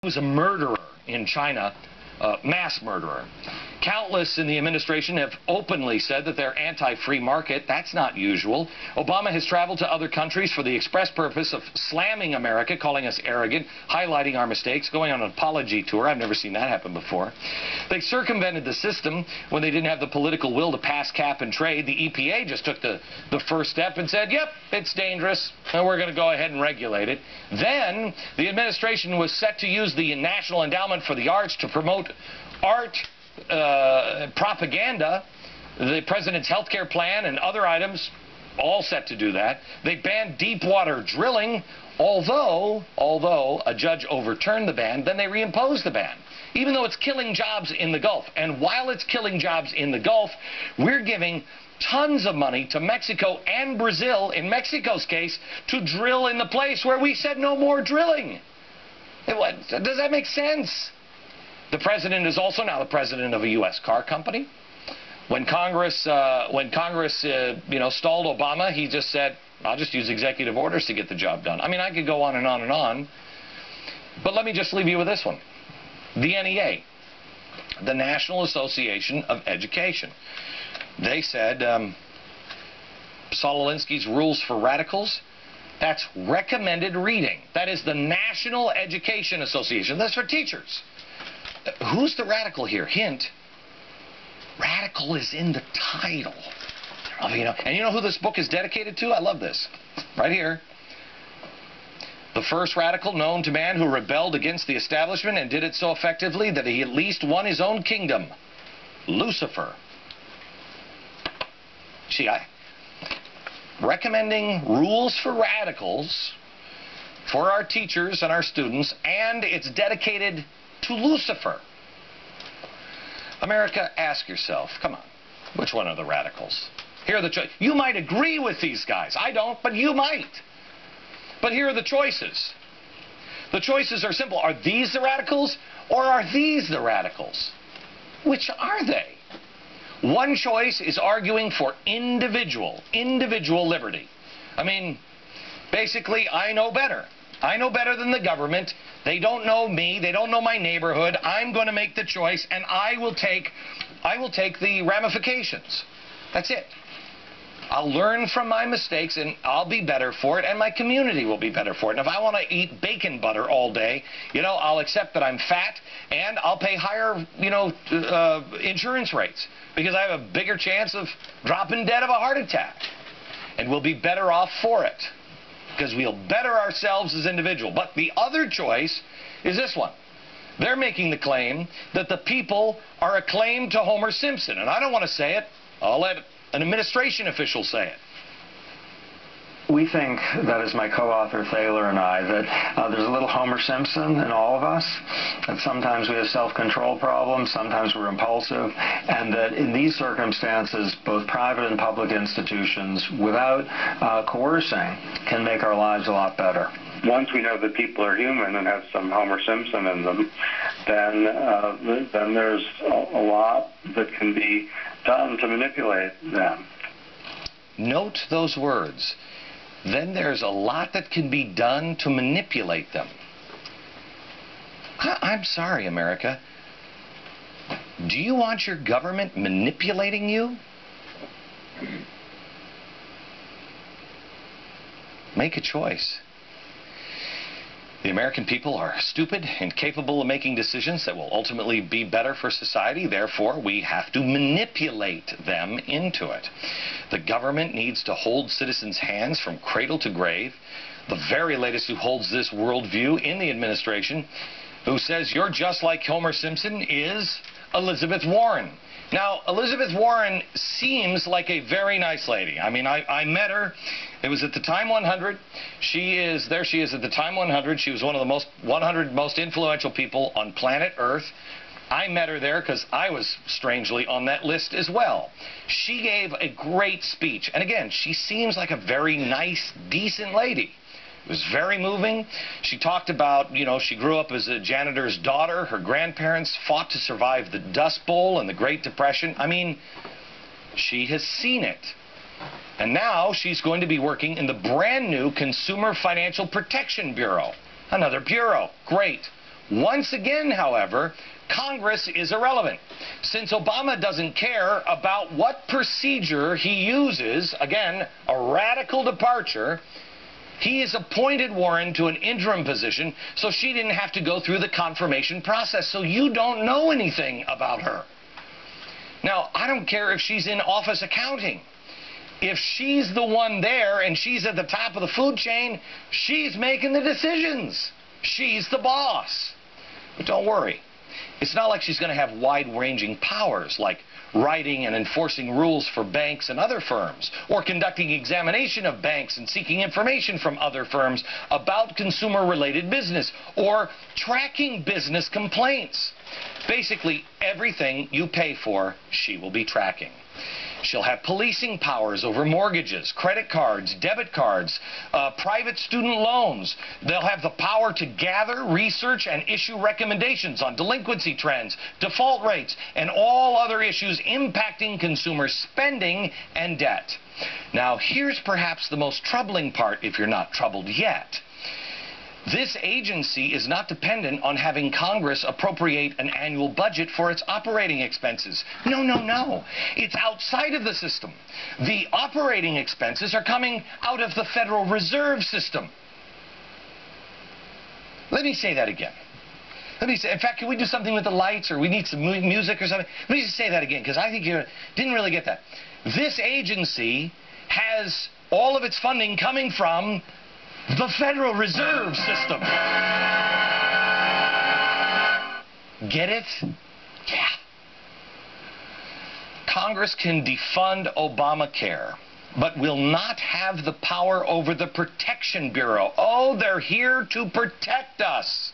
He was a murderer in China, mass murderer. Countless in the administration have openly said that they're anti-free market. That's not usual. Obama has traveled to other countries for the express purpose of slamming America, calling us arrogant, highlighting our mistakes, going on an apology tour. I've never seen that happen before. They circumvented the system when they didn't have the political will to pass cap and trade. The EPA just took the first step and said, yep, it's dangerous, and we're going to go ahead and regulate it. Then the administration was set to use the National Endowment for the Arts to promote art propaganda, the president's health care plan and other items, all set to do that. They banned deep water drilling, although a judge overturned the ban, then they reimposed the ban, even though it's killing jobs in the Gulf. And while it's killing jobs in the Gulf, we're giving tons of money to Mexico and Brazil, in Mexico's case, to drill in the place where we said no more drilling. Does that make sense? The president is also now the president of a U.S. car company. When Congress stalled Obama, he just said, I'll just use executive orders to get the job done. I mean, I could go on and on and on. But let me just leave you with this one. The NEA, the National Association of Education. They said Saul Alinsky's Rules for Radicals, that's recommended reading. That is the National Education Association. That's for teachers. Who's the radical here? Hint, radical is in the title. And you know who this book is dedicated to? I love this. Right here. The first radical known to man who rebelled against the establishment and did it so effectively that he at least won his own kingdom. Lucifer. See, recommending rules for radicals for our teachers and our students, and it's dedicated to Lucifer. America, ask yourself, come on, which one are the radicals? Here are the choices. You might agree with these guys. I don't, but you might. But here are the choices. The choices are simple. Are these the radicals, or are these the radicals? Which are they? One choice is arguing for individual liberty. I mean, basically, I know better. I know better than the government. They don't know me. They don't know my neighborhood. I'm going to make the choice, and I will take the ramifications. That's it. I'll learn from my mistakes, and I'll be better for it, and my community will be better for it. And if I want to eat bacon butter all day, I'll accept that I'm fat, and I'll pay higher, insurance rates, because I have a bigger chance of dropping dead of a heart attack. And we'll be better off for it, because we'll better ourselves as individuals. But the other choice is this one. They're making the claim that the people are a claim to Homer Simpson. And I don't want to say it. I'll let an administration official say it. We think, that is my co-author Thaler and I, that there's a little Homer Simpson in all of us, that sometimes we have self-control problems, sometimes we're impulsive, and that in these circumstances, both private and public institutions, without coercing, can make our lives a lot better. Once we know that people are human and have some Homer Simpson in them, then there's a lot that can be done to manipulate them. Note those words. Then there's a lot that can be done to manipulate them. I'm sorry, America. Do you want your government manipulating you? Make a choice. The American people are stupid and capable of making decisions that will ultimately be better for society. Therefore, we have to manipulate them into it. The government needs to hold citizens' hands from cradle to grave. The very latest who holds this worldview in the administration, who says you're just like Homer Simpson, is Elizabeth Warren. Now, Elizabeth Warren seems like a very nice lady. I mean, I met her. It was at the Time 100. There she is at the Time 100. She was one of the 100 most influential people on planet Earth. I met her there because I was strangely on that list as well. She gave a great speech. And again, she seems like a very nice, decent lady. It was very moving. She talked about, she grew up as a janitor's daughter. Her grandparents fought to survive the Dust Bowl and the Great Depression. I mean, she has seen it. And now she's going to be working in the brand new Consumer Financial Protection Bureau. Another bureau. Great. Once again, however, Congress is irrelevant. Since Obama doesn't care about what procedure he uses, again, a radical departure, he has appointed Warren to an interim position so she didn't have to go through the confirmation process. So you don't know anything about her. Now, I don't care if she's in office accounting. If she's the one there and she's at the top of the food chain, she's making the decisions. She's the boss. But don't worry. It's not like she's going to have wide-ranging powers like writing and enforcing rules for banks and other firms, or conducting examination of banks and seeking information from other firms about consumer-related business, or tracking business complaints. Basically, everything you pay for, she will be tracking. She'll have policing powers over mortgages, credit cards, debit cards, private student loans. They'll have the power to gather, research, and issue recommendations on delinquency trends, default rates, and all other issues impacting consumer spending and debt. Now, here's perhaps the most troubling part if you're not troubled yet. This agency is not dependent on having Congress appropriate an annual budget for its operating expenses. No, no, no. It's outside of the system. The operating expenses are coming out of the Federal Reserve System. Let me say that again. In fact, can we do something with the lights, or we need some music or something? Let me just say that again, because I think you didn't really get that. This agency has all of its funding coming from the Federal Reserve System. Get it? Yeah. Congress can defund Obamacare, but will not have the power over the Protection Bureau. Oh, they're here to protect us.